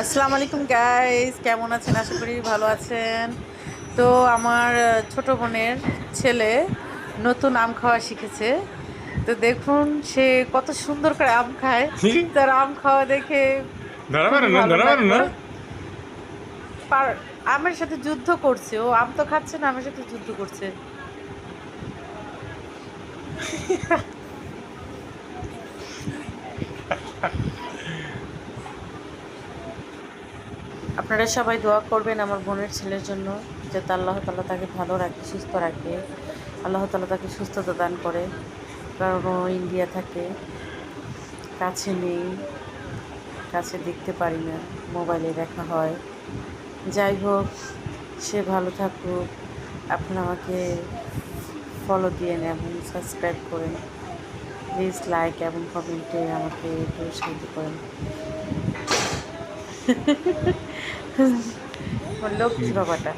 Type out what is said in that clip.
আসসালামু আলাইকুম গাইস, কেমন আছেন? আশা করি ভালো আছেন। তো আমার ছোট বোনের ছেলে নতুন আম খাওয়া শিখেছে। তো দেখুন সে কত সুন্দর করে আম খায়। তার আম খাওয়া দেখে খুবই ভালো ধরা লাগলো। না। পার আমের সাথে যুদ্ধ করছে, ও আম তো খাচ্ছে না, আমের সাথে যুদ্ধ করছে। আপনারা সবাই দোয়া করবেন আমার বোনের ছেলের জন্য, যাতে আল্লাহ তাআলা তাকে ভালো রাখে, সুস্থ রাখে। আল্লাহ তাআলা তাকে সুস্থতা দান করে, কারণ ও ইন্ডিয়া থাকে, কাছে নেই, কাছে দেখতে পারি না, মোবাইলে দেখা হয়। যাই হোক, সে ভালো থাকুক। আপনারা আমাকে ফলো দিয়েন এবং সাবস্ক্রাইব করেন। প্লিজ লাইক এবং কমেন্টে আমাকে একটু উৎসাহিত করেন। লক্ষ্মী বাবাটা।